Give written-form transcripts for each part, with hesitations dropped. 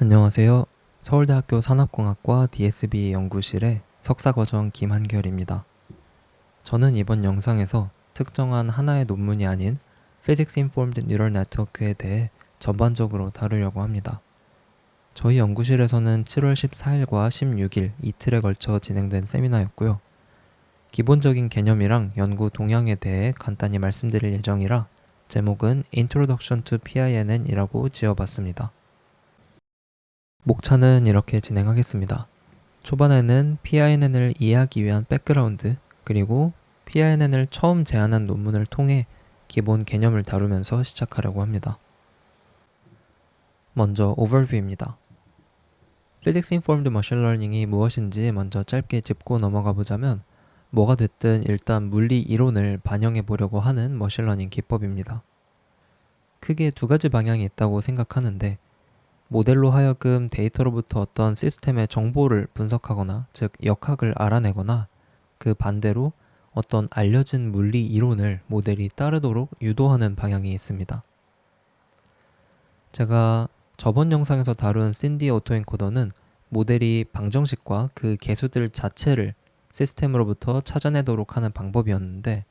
안녕하세요. 서울대학교 산업공학과 DSB 연구실의 석사과정 김한결입니다. 저는 이번 영상에서 특정한 하나의 논문이 아닌 Physics Informed Neural Network에 대해 전반적으로 다루려고 합니다. 저희 연구실에서는 7월 14일과 16일 이틀에 걸쳐 진행된 세미나였고요. 기본적인 개념이랑 연구 동향에 대해 간단히 말씀드릴 예정이라 제목은 Introduction to PINN이라고 지어봤습니다. 목차는 이렇게 진행하겠습니다. 초반에는 PINN을 이해하기 위한 백그라운드, 그리고 PINN을 처음 제안한 논문을 통해 기본 개념을 다루면서 시작하려고 합니다. 먼저 오버뷰입니다. Physics Informed Machine Learning이 무엇인지 먼저 짧게 짚고 넘어가 보자면 뭐가 됐든 일단 물리 이론을 반영해 보려고 하는 머신러닝 기법입니다. 크게 두 가지 방향이 있다고 생각하는데 모델로 하여금 데이터로부터 어떤 시스템의 정보를 분석하거나, 즉 역학을 알아내거나, 그 반대로 어떤 알려진 물리 이론을 모델이 따르도록 유도하는 방향이 있습니다. 제가 저번 영상에서 다룬 신디 오토엔코더는 모델이 방정식과 그 개수들 자체를 시스템으로부터 찾아내도록 하는 방법이었는데,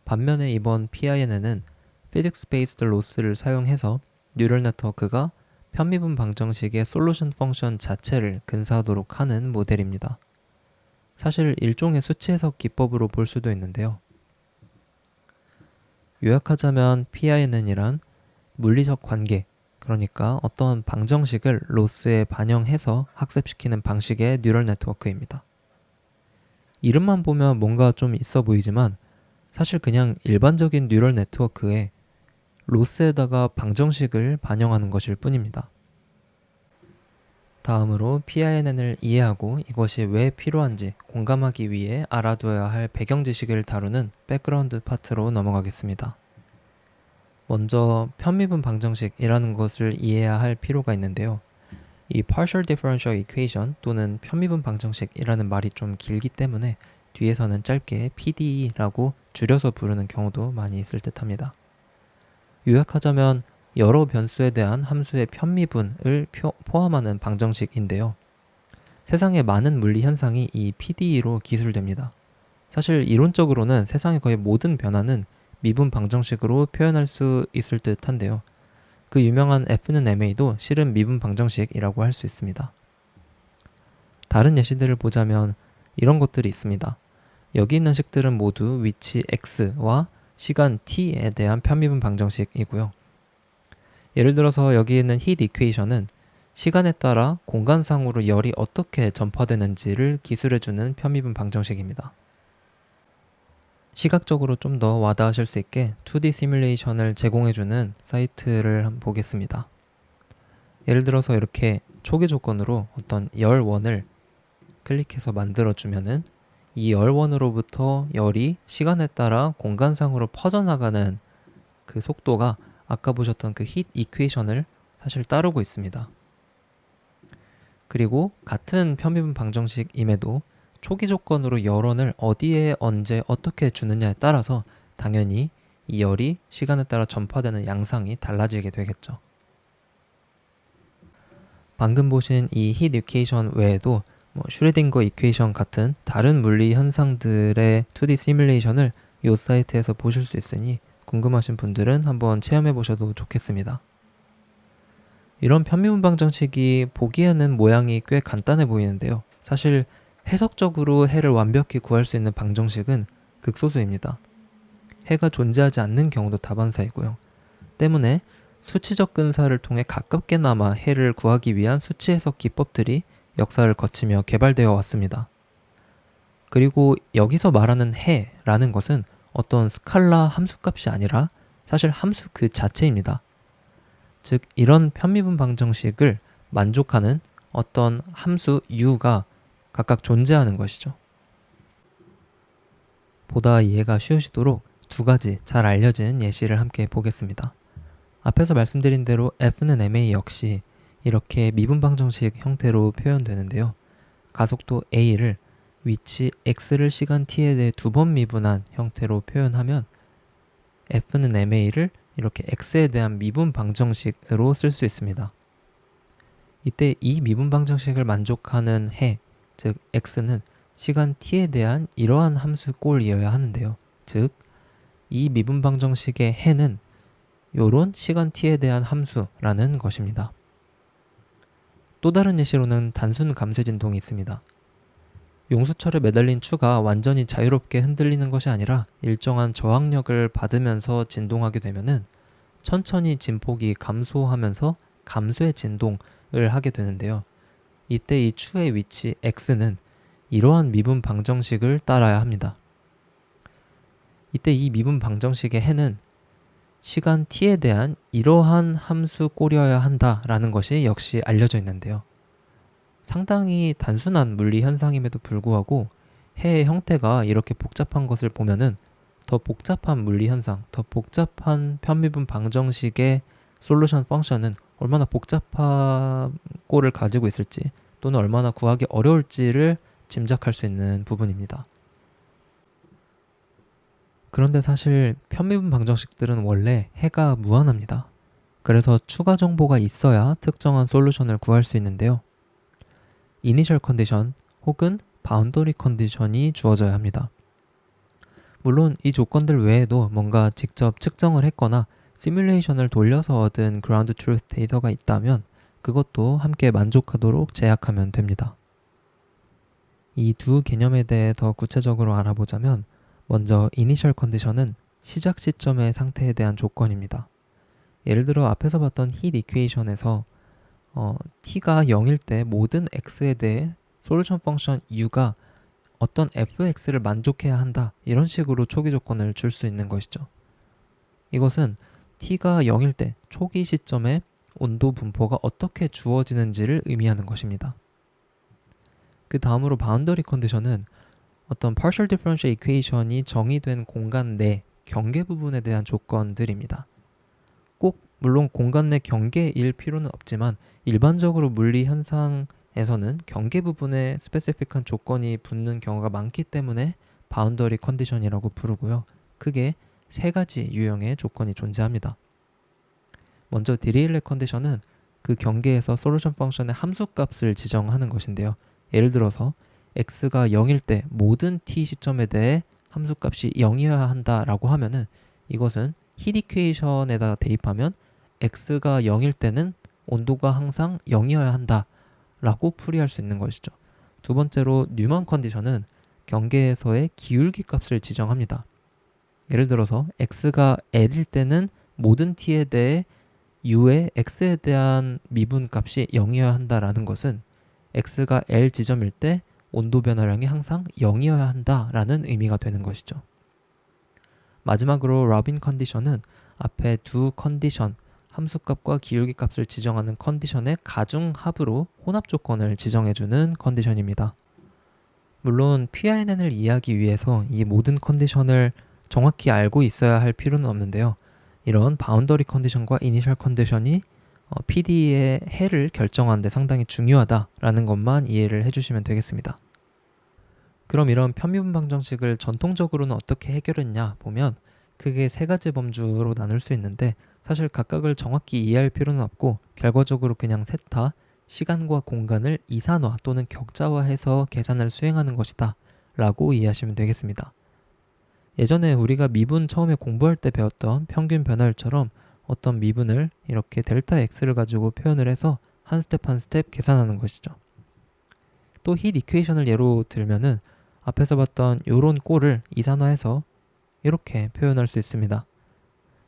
반면에 이번 PINN은 Physics-Based Loss를 사용해서 뉴럴 네트워크가 편미분 방정식의 솔루션 펑션 자체를 근사하도록 하는 모델입니다. 사실 일종의 수치 해석 기법으로 볼 수도 있는데요. 요약하자면 PINN이란 물리적 관계, 그러니까 어떤 방정식을 로스에 반영해서 학습시키는 방식의 뉴럴 네트워크입니다. 이름만 보면 뭔가 좀 있어 보이지만 사실 그냥 일반적인 뉴럴 네트워크에 로스에다가 방정식을 반영하는 것일 뿐입니다. 다음으로 PINN을 이해하고 이것이 왜 필요한지 공감하기 위해 알아둬야 할 배경 지식을 다루는 백그라운드 파트로 넘어가겠습니다. 먼저 편미분 방정식이라는 것을 이해해야 할 필요가 있는데요. 이 partial differential equation 또는 편미분 방정식이라는 말이 좀 길기 때문에 뒤에서는 짧게 PDE라고 줄여서 부르는 경우도 많이 있을 듯합니다. 요약하자면 여러 변수에 대한 함수의 편미분을 포함하는 방정식인데요. 세상의 많은 물리 현상이 이 PDE로 기술됩니다. 사실 이론적으로는 세상의 거의 모든 변화는 미분 방정식으로 표현할 수 있을 듯한데요. 그 유명한 F는 MA도 실은 미분 방정식이라고 할 수 있습니다. 다른 예시들을 보자면 이런 것들이 있습니다. 여기 있는 식들은 모두 위치 x와 시간 t에 대한 편미분 방정식이고요. 예를 들어서 여기 있는 heat equation은 시간에 따라 공간상으로 열이 어떻게 전파되는지를 기술해주는 편미분 방정식입니다. 시각적으로 좀 더 와닿으실 수 있게 2D 시뮬레이션을 제공해주는 사이트를 한번 보겠습니다. 예를 들어서 이렇게 초기 조건으로 어떤 열원을 클릭해서 만들어주면은 이 열원으로부터 열이 시간에 따라 공간상으로 퍼져나가는 그 속도가 아까 보셨던 그 히트 이퀘이션을 사실 따르고 있습니다. 그리고 같은 편미분 방정식임에도 초기 조건으로 열원을 어디에 언제 어떻게 주느냐에 따라서 당연히 이 열이 시간에 따라 전파되는 양상이 달라지게 되겠죠. 방금 보신 이 히트 이퀘이션 외에도 슈레딩거 이퀘이션 같은 다른 물리 현상들의 2D 시뮬레이션을 이 사이트에서 보실 수 있으니 궁금하신 분들은 한번 체험해 보셔도 좋겠습니다. 이런 편미분 방정식이 보기에는 모양이 꽤 간단해 보이는데요. 사실 해석적으로 해를 완벽히 구할 수 있는 방정식은 극소수입니다. 해가 존재하지 않는 경우도 다반사이고요. 때문에 수치적 근사를 통해 가깝게나마 해를 구하기 위한 수치 해석 기법들이 역사를 거치며 개발되어 왔습니다. 그리고 여기서 말하는 해라는 것은 어떤 스칼라 함수값이 아니라 사실 함수 그 자체입니다. 즉 이런 편미분 방정식을 만족하는 어떤 함수 u가 각각 존재하는 것이죠. 보다 이해가 쉬우시도록 두 가지 잘 알려진 예시를 함께 보겠습니다. 앞에서 말씀드린 대로 F는 MA 역시 이렇게 미분 방정식 형태로 표현되는데요. 가속도 A를 위치 X를 시간 T에 대해 두 번 미분한 형태로 표현하면 F는 MA를 이렇게 X에 대한 미분 방정식으로 쓸 수 있습니다. 이때 이 미분 방정식을 만족하는 해, 즉 x는 시간 t에 대한 이러한 함수 꼴이어야 하는데요. 즉, 이 미분 방정식의 해는 요런 시간 t에 대한 함수라는 것입니다. 또 다른 예시로는 단순 감쇄 진동이 있습니다. 용수철에 매달린 추가 완전히 자유롭게 흔들리는 것이 아니라 일정한 저항력을 받으면서 진동하게 되면은 천천히 진폭이 감소하면서 감쇄 진동을 하게 되는데요. 이때 이 추의 위치 x는 이러한 미분 방정식을 따라야 합니다. 이때 이 미분 방정식의 해는 시간 t에 대한 이러한 함수 꼴이어야 한다라는 것이 역시 알려져 있는데요. 상당히 단순한 물리 현상임에도 불구하고 해의 형태가 이렇게 복잡한 것을 보면은 더 복잡한 물리 현상, 더 복잡한 편미분 방정식의 솔루션 펑션은 얼마나 복잡한 꼴을 가지고 있을지 또는 얼마나 구하기 어려울지를 짐작할 수 있는 부분입니다. 그런데 사실 편미분 방정식들은 원래 해가 무한합니다. 그래서 추가 정보가 있어야 특정한 솔루션을 구할 수 있는데요. 이니셜 컨디션 혹은 바운더리 컨디션이 주어져야 합니다. 물론 이 조건들 외에도 뭔가 직접 측정을 했거나 시뮬레이션을 돌려서 얻은 그라운드 트루스 데이터가 있다면 그것도 함께 만족하도록 제약하면 됩니다. 이 두 개념에 대해 더 구체적으로 알아보자면 먼저 이니셜 컨디션은 시작 시점의 상태에 대한 조건입니다. 예를 들어 앞에서 봤던 힛 이퀘이션에서 t가 0일 때 모든 x에 대해 솔루션 펑션 u가 어떤 fx를 만족해야 한다 이런 식으로 초기 조건을 줄 수 있는 것이죠. 이것은 t가 0일 때 초기 시점에 온도 분포가 어떻게 주어지는지를 의미하는 것입니다. 그 다음으로 바운더리 컨디션은 어떤 partial differential equation이 정의된 공간 내 경계 부분에 대한 조건들입니다. 꼭 물론 공간 내 경계일 필요는 없지만 일반적으로 물리 현상에서는 경계 부분에 스페시픽한 조건이 붙는 경우가 많기 때문에 바운더리 컨디션이라고 부르고요. 크게 세 가지 유형의 조건이 존재합니다. 먼저 디리일렛 컨디션은 그 경계에서 솔루션 펑션의 함수값을 지정하는 것인데요. 예를 들어서 x가 0일 때 모든 t 시점에 대해 함수값이 0이어야 한다라고 하면은 이것은 힛 이퀘이션에다가 대입하면 x가 0일 때는 온도가 항상 0이어야 한다라고 풀이할 수 있는 것이죠. 두 번째로 뉴먼 컨디션은 경계에서의 기울기 값을 지정합니다. 예를 들어서 x가 l일 때는 모든 t에 대해 u의 x에 대한 미분 값이 0이어야 한다라는 것은 x가 l 지점일 때 온도 변화량이 항상 0이어야 한다라는 의미가 되는 것이죠. 마지막으로 로빈 컨디션은 앞에 두 컨디션, 함수값과 기울기 값을 지정하는 컨디션의 가중합으로 혼합 조건을 지정해주는 컨디션입니다. 물론 PINN을 이해하기 위해서 이 모든 컨디션을 정확히 알고 있어야 할 필요는 없는데요. 이런 바운더리 컨디션과 이니셜 컨디션이 PD의 해를 결정하는 데 상당히 중요하다라는 것만 이해를 해주시면 되겠습니다. 그럼 이런 편미분 방정식을 전통적으로는 어떻게 해결했냐 보면 크게 세 가지 범주로 나눌 수 있는데 사실 각각을 정확히 이해할 필요는 없고 결과적으로 그냥 셋 다 시간과 공간을 이산화 또는 격자화해서 계산을 수행하는 것이다 라고 이해하시면 되겠습니다. 예전에 우리가 미분 처음에 공부할 때 배웠던 평균 변화율처럼 어떤 미분을 이렇게 델타 x를 가지고 표현을 해서 한 스텝 한 스텝 계산하는 것이죠. 또 힛 이퀘이션을 예로 들면은 앞에서 봤던 요런 꼴을 이산화해서 이렇게 표현할 수 있습니다.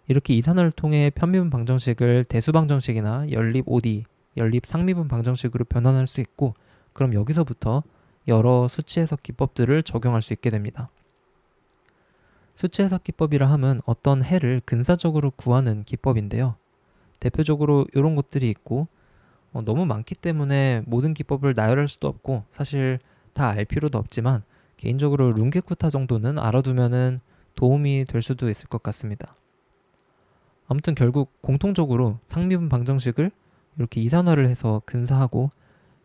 이렇게 이산화를 통해 편미분 방정식을 대수 방정식이나 연립 ODE, 연립 상미분 방정식으로 변환할 수 있고 그럼 여기서부터 여러 수치 해석 기법들을 적용할 수 있게 됩니다. 수치 해석 기법이라 함은 어떤 해를 근사적으로 구하는 기법인데요. 대표적으로 이런 것들이 있고 너무 많기 때문에 모든 기법을 나열할 수도 없고 사실 다 알 필요도 없지만 개인적으로 룬게쿠타 정도는 알아두면은 도움이 될 수도 있을 것 같습니다. 아무튼 결국 공통적으로 상미분 방정식을 이렇게 이산화를 해서 근사하고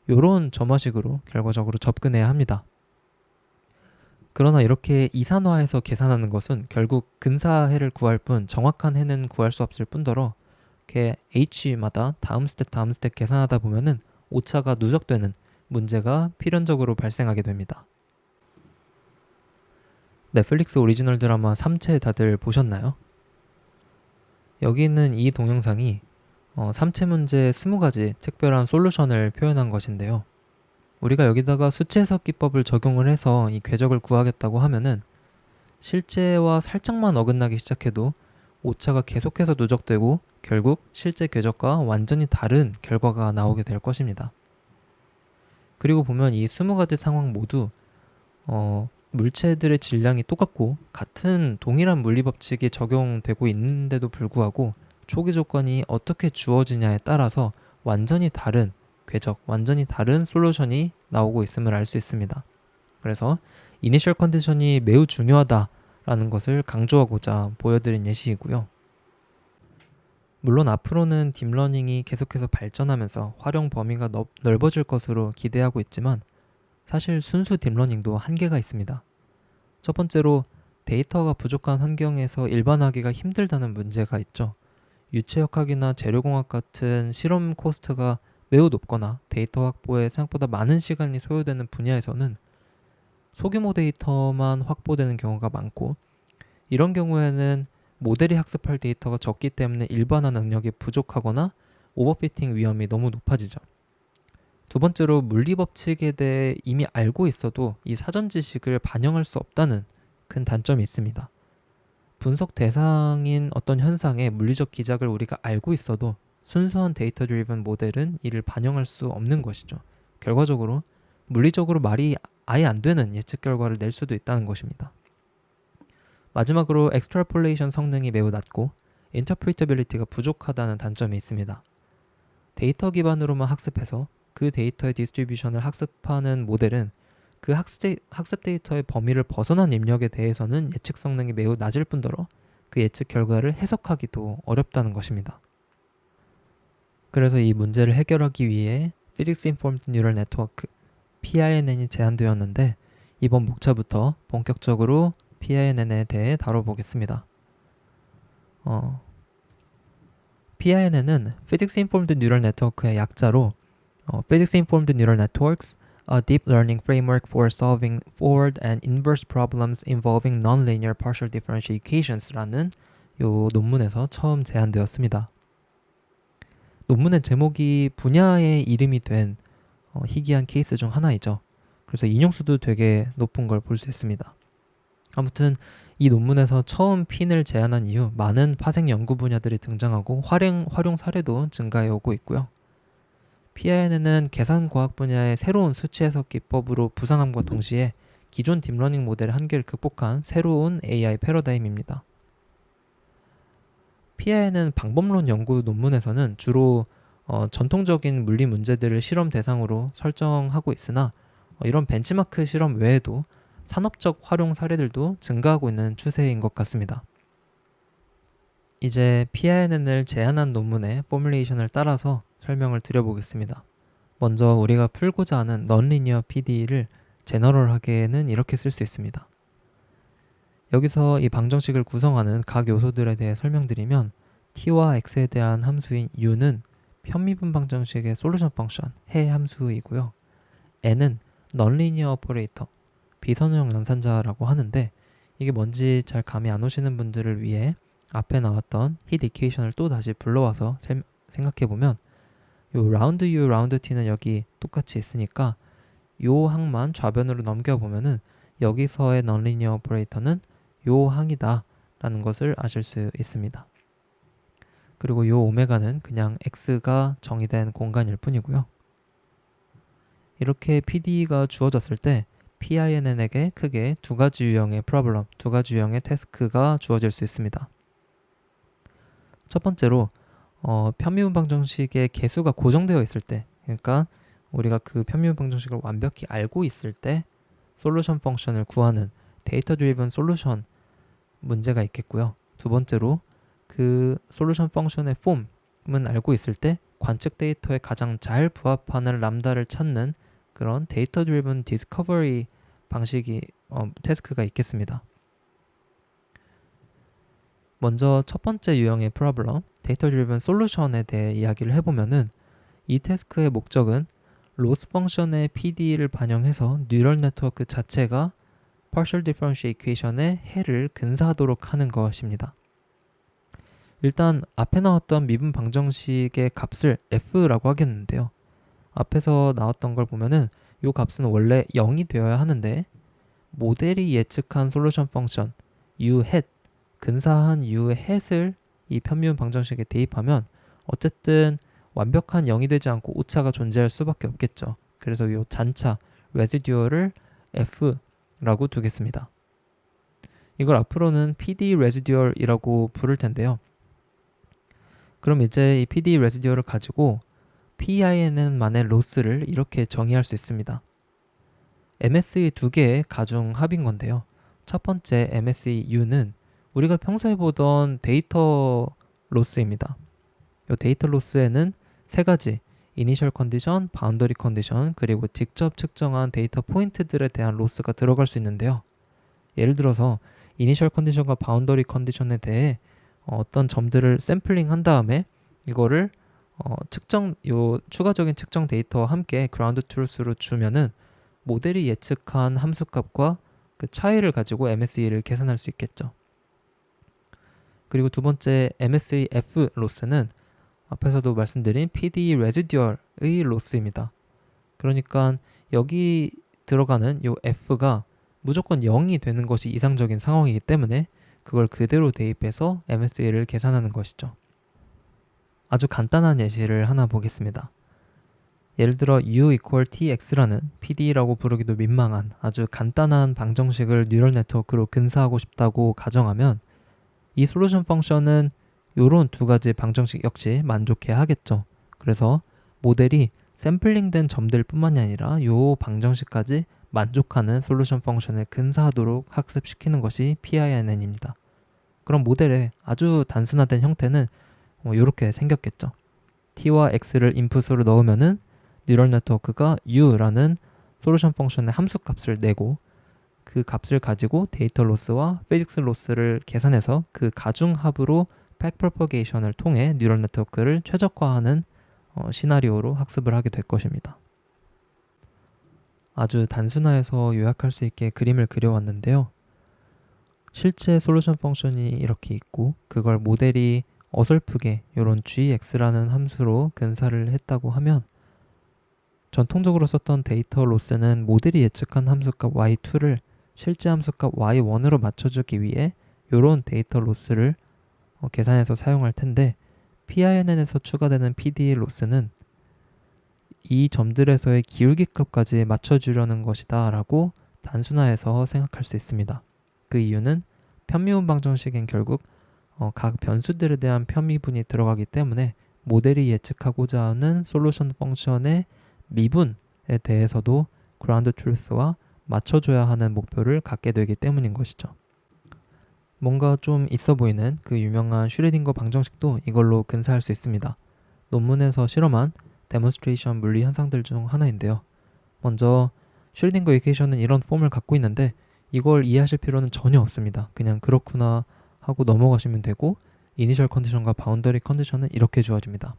이런 점화식으로 결과적으로 접근해야 합니다. 그러나 이렇게 이산화해서 계산하는 것은 결국 근사해를 구할 뿐 정확한 해는 구할 수 없을 뿐더러 이렇게 h마다 다음 스텝 계산하다 보면은 오차가 누적되는 문제가 필연적으로 발생하게 됩니다. 넷플릭스 오리지널 드라마 3채 다들 보셨나요? 여기 있는 이 동영상이 3채 문제의 20가지 특별한 솔루션을 표현한 것인데요. 우리가 여기다가 수치 해석 기법을 적용을 해서 이 궤적을 구하겠다고 하면은 실제와 살짝만 어긋나기 시작해도 오차가 계속해서 누적되고 결국 실제 궤적과 완전히 다른 결과가 나오게 될 것입니다. 그리고 보면 이 20가지 상황 모두 물체들의 질량이 똑같고 같은 동일한 물리법칙이 적용되고 있는데도 불구하고 초기 조건이 어떻게 주어지냐에 따라서 완전히 다른 궤적, 완전히 다른 솔루션이 나오고 있음을 알 수 있습니다. 그래서 이니셜 컨디션이 매우 중요하다라는 것을 강조하고자 보여드린 예시이고요. 물론 앞으로는 딥러닝이 계속해서 발전하면서 활용 범위가 넓어질 것으로 기대하고 있지만 사실 순수 딥러닝도 한계가 있습니다. 첫 번째로 데이터가 부족한 환경에서 일반화하기가 힘들다는 문제가 있죠. 유체역학이나 재료공학 같은 실험 코스트가 매우 높거나 데이터 확보에 생각보다 많은 시간이 소요되는 분야에서는 소규모 데이터만 확보되는 경우가 많고 이런 경우에는 모델이 학습할 데이터가 적기 때문에 일반화 능력이 부족하거나 오버피팅 위험이 너무 높아지죠. 두 번째로 물리법칙에 대해 이미 알고 있어도 이 사전 지식을 반영할 수 없다는 큰 단점이 있습니다. 분석 대상인 어떤 현상의 물리적 기작을 우리가 알고 있어도 순수한 데이터 드리븐 모델은 이를 반영할 수 없는 것이죠. 결과적으로 물리적으로 말이 아예 안 되는 예측 결과를 낼 수도 있다는 것입니다. 마지막으로 extrapolation 성능이 매우 낮고 interpretability가 부족하다는 단점이 있습니다. 데이터 기반으로만 학습해서 그 데이터의 디스트리뷰션을 학습하는 모델은 그 학습 데이터의 범위를 벗어난 입력에 대해서는 예측 성능이 매우 낮을 뿐더러 그 예측 결과를 해석하기도 어렵다는 것입니다. 그래서 이 문제를 해결하기 위해 Physics Informed Neural Network PINN이 제안되었는데 이번 목차부터 본격적으로 PINN에 대해 다뤄보겠습니다. PINN은 Physics Informed Neural Network의 약자로 Physics Informed Neural Networks, a deep learning framework for solving forward and inverse problems involving nonlinear partial differential equations라는 요 논문에서 처음 제안되었습니다. 논문의 제목이 분야의 이름이 된 희귀한 케이스 중 하나이죠. 그래서 인용수도 되게 높은 걸 볼 수 있습니다. 아무튼 이 논문에서 처음 핀을 제안한 이후 많은 파생 연구 분야들이 등장하고 활용 사례도 증가해 오고 있고요. PINN은 계산과학 분야의 새로운 수치 해석 기법으로 부상함과 동시에 기존 딥러닝 모델의 한계를 극복한 새로운 AI 패러다임입니다. PINN 방법론 연구 논문에서는 주로 전통적인 물리 문제들을 실험 대상으로 설정하고 있으나 이런 벤치마크 실험 외에도 산업적 활용 사례들도 증가하고 있는 추세인 것 같습니다. 이제 PINN을 제안한 논문의 포뮬레이션을 따라서 설명을 드려보겠습니다. 먼저 우리가 풀고자 하는 넌리니어 PDE를 제너럴하게는 이렇게 쓸 수 있습니다. 여기서 이 방정식을 구성하는 각 요소들에 대해 설명드리면 t와 x에 대한 함수인 u는 편미분 방정식의 솔루션 펑션 해 함수이고요. n은 넌리니어 오퍼레이터 비선형 연산자라고 하는데 이게 뭔지 잘 감이 안 오시는 분들을 위해 앞에 나왔던 히트 이퀘이션을 또 다시 불러와서 생각해보면 요 라운드 U, 라운드 T는 여기 똑같이 있으니까 요 항만 좌변으로 넘겨보면은 여기서의 넌리니어 오퍼레이터는 요 항이다 라는 것을 아실 수 있습니다. 그리고 요 오메가는 그냥 X가 정의된 공간일 뿐이고요. 이렇게 PDE가 주어졌을 때 PINN에게 크게 두 가지 유형의 프로블럼, 두 가지 유형의 태스크가 주어질 수 있습니다. 첫 번째로 편미분 방정식의 개수가 고정되어 있을 때, 그러니까 우리가 그 편미분 방정식을 완벽히 알고 있을 때 솔루션 펑션을 구하는 데이터 드리븐 솔루션 문제가 있겠고요. 두 번째로 그 솔루션 펑션의 폼은 알고 있을 때 관측 데이터에 가장 잘 부합하는 람다를 찾는 그런 데이터 드리븐 디스커버리 방식이 태스크가 있겠습니다. 먼저 첫 번째 유형의 프로블럼 데이터 드리븐 솔루션에 대해 이야기를 해보면은 이 태스크의 목적은 로스 펑션의 PD를 반영해서 뉴럴 네트워크 자체가 partial differential equation의 해를 근사하도록 하는 것입니다. 일단 앞에 나왔던 미분 방정식의 값을 f라고 하겠는데요. 앞에서 나왔던 걸 보면은 이 값은 원래 0이 되어야 하는데 모델이 예측한 솔루션 펑션 u hat 근사한 u hat을 이 편미분 방정식에 대입하면 어쨌든 완벽한 0이 되지 않고 오차가 존재할 수밖에 없겠죠. 그래서 이 잔차 레지듀얼을 f라고 두겠습니다. 이걸 앞으로는 PD 레지듀얼이라고 부를 텐데요. 그럼 이제 이 PD 레지듀얼을 가지고 PINN만의 로스를 이렇게 정의할 수 있습니다. MSE 두 개의 가중 합인 건데요. 첫 번째 MSE U는 우리가 평소에 보던 데이터 로스입니다. 이 데이터 로스에는 세 가지 이니셜 컨디션, 바운더리 컨디션, 그리고 직접 측정한 데이터 포인트들에 대한 로스가 들어갈 수 있는데요. 예를 들어서 이니셜 컨디션과 바운더리 컨디션에 대해 어떤 점들을 샘플링 한 다음에 이거를 추가적인 측정 데이터와 함께 그라운드 트루스로 주면은 모델이 예측한 함수값과 그 차이를 가지고 MSE를 계산할 수 있겠죠. 그리고 두 번째 MSE-F 로스는 앞에서도 말씀드린 PD 레지듀얼의 로스입니다. 그러니까 여기 들어가는 이 F가 무조건 0이 되는 것이 이상적인 상황이기 때문에 그걸 그대로 대입해서 MSE를 계산하는 것이죠. 아주 간단한 예시를 하나 보겠습니다. 예를 들어 U equal TX라는 PD라고 부르기도 민망한 아주 간단한 방정식을 뉴럴 네트워크로 근사하고 싶다고 가정하면 이 솔루션 펑션은 이런 두 가지 방정식 역시 만족해야 하겠죠. 그래서 모델이 샘플링된 점들 뿐만이 아니라 이 방정식까지 만족하는 솔루션 펑션을 근사하도록 학습시키는 것이 PINN입니다. 그럼 모델의 아주 단순화된 형태는 이렇게 생겼겠죠. t와 x를 인풋으로 넣으면은 뉴럴 네트워크가 u라는 솔루션 펑션의 함수값을 내고 그 값을 가지고 데이터 로스와 피직스 로스를 계산해서 그 가중합으로 백프로퍼게이션을 통해 뉴럴 네트워크를 최적화하는 시나리오로 학습을 하게 될 것입니다. 아주 단순화해서 요약할 수 있게 그림을 그려왔는데요. 실제 솔루션 펑션이 이렇게 있고 그걸 모델이 어설프게 이런 gx라는 함수로 근사를 했다고 하면 전통적으로 썼던 데이터 로스는 모델이 예측한 함수값 y2를 실제 함수값 y1으로 맞춰주기 위해 이런 데이터 로스를 계산해서 사용할 텐데 PINN에서 추가되는 PD 로스는 이 점들에서의 기울기 값까지 맞춰주려는 것이다 라고 단순화해서 생각할 수 있습니다. 그 이유는 편미분 방정식엔 결국 각 변수들에 대한 편미분이 들어가기 때문에 모델이 예측하고자 하는 솔루션 펑션의 미분에 대해서도 그라운드 트루스와 맞춰줘야 하는 목표를 갖게 되기 때문인 것이죠. 뭔가 좀 있어 보이는 그 유명한 슈레딩거 방정식도 이걸로 근사할 수 있습니다. 논문에서 실험한 데몬스트레이션 물리 현상들 중 하나인데요. 먼저 슈레딩거 이퀘이션은 이런 폼을 갖고 있는데 이걸 이해하실 필요는 전혀 없습니다. 그냥 그렇구나 하고 넘어가시면 되고 이니셜 컨디션과 바운더리 컨디션은 이렇게 주어집니다.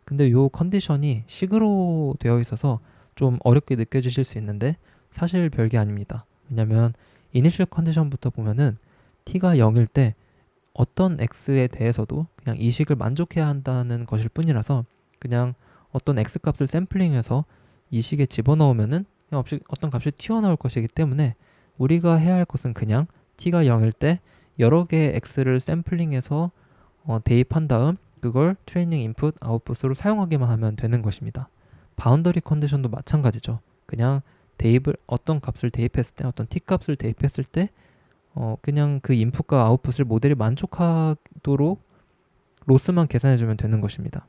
근데 이 컨디션이 식으로 되어 있어서 좀 어렵게 느껴지실 수 있는데 사실 별게 아닙니다. 왜냐면 이니셜 컨디션부터 보면은 t가 0일 때 어떤 x에 대해서도 그냥 이 식을 만족해야 한다는 것일 뿐이라서 그냥 어떤 x 값을 샘플링해서 이 식에 집어넣으면은 그냥 어떤 값이 튀어나올 것이기 때문에 우리가 해야 할 것은 그냥 t가 0일 때 여러 개의 x를 샘플링해서 대입한 다음 그걸 트레이닝 인풋, 아웃풋으로 사용하기만 하면 되는 것입니다. 바운더리 컨디션도 마찬가지죠. 그냥 어떤 값을 대입했을 때, 어떤 t 값을 대입했을 때 그냥 그 인풋과 아웃풋을 모델이 만족하도록 로스만 계산해주면 되는 것입니다.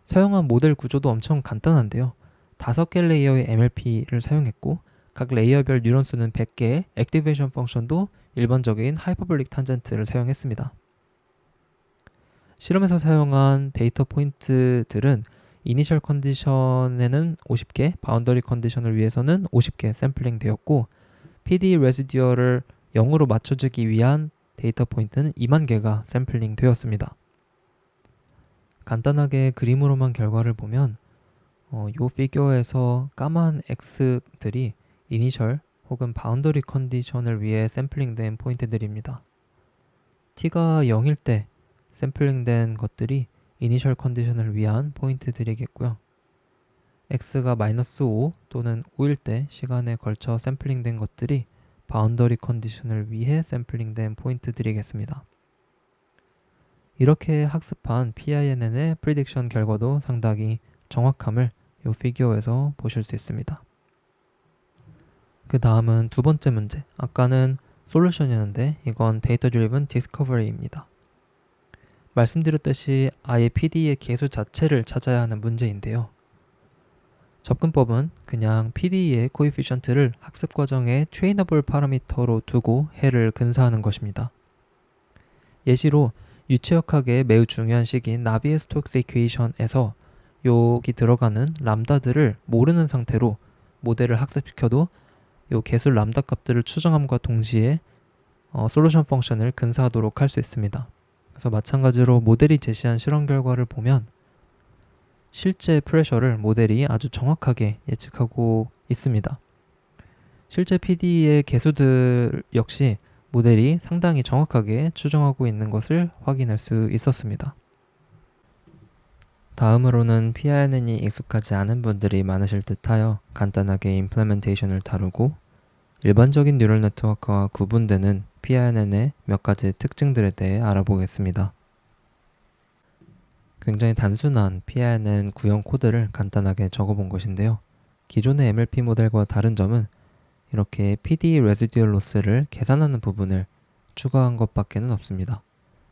사용한 모델 구조도 엄청 간단한데요. 5개 레이어의 MLP를 사용했고 각 레이어별 뉴런 수는 100개의 액티베이션 펑션도 일반적인 하이퍼볼릭 탄젠트를 사용했습니다. 실험에서 사용한 데이터 포인트들은 이니셜 컨디션에는 50개, 바운더리 컨디션을 위해서는 50개 샘플링 되었고 PD 레지듀얼을 0으로 맞춰주기 위한 데이터 포인트는 2만 개가 샘플링 되었습니다. 간단하게 그림으로만 결과를 보면 요 피규어에서 까만 X들이 이니셜 혹은 바운더리 컨디션을 위해 샘플링된 포인트들입니다. t가 0일 때 샘플링된 것들이 이니셜 컨디션을 위한 포인트들이겠고요. x가 -5 또는 5일 때 시간에 걸쳐 샘플링된 것들이 바운더리 컨디션을 위해 샘플링된 포인트들이겠습니다. 이렇게 학습한 PINN의 프리딕션 결과도 상당히 정확함을 이 피규어에서 보실 수 있습니다. 그 다음은 두 번째 문제. 아까는 솔루션이었는데 이건 데이터 드리븐 디스커버리입니다. 말씀드렸듯이 아예 PD의 개수 자체를 찾아야 하는 문제인데요. 접근법은 그냥 PD의 코에피션트를 학습 과정의 트레이너블 파라미터로 두고 해를 근사하는 것입니다. 예시로 유체역학의 매우 중요한 식인 나비에-스톡스 이퀘이션에서 여기 들어가는 람다들을 모르는 상태로 모델을 학습시켜도 요 개수 람다 값들을 추정함과 동시에 솔루션 펑션을 근사하도록 할 수 있습니다. 그래서 마찬가지로 모델이 제시한 실험 결과를 보면 실제 프레셔를 모델이 아주 정확하게 예측하고 있습니다. 실제 PD의 개수들 역시 모델이 상당히 정확하게 추정하고 있는 것을 확인할 수 있었습니다. 다음으로는 PINN이 익숙하지 않은 분들이 많으실 듯하여 간단하게 임플레멘테이션을 다루고 일반적인 뉴럴 네트워크와 구분되는 PINN의 몇 가지 특징들에 대해 알아보겠습니다. 굉장히 단순한 PINN 구형 코드를 간단하게 적어본 것인데요. 기존의 MLP 모델과 다른 점은 이렇게 PD 레지듀얼 로스를 계산하는 부분을 추가한 것밖에는 없습니다.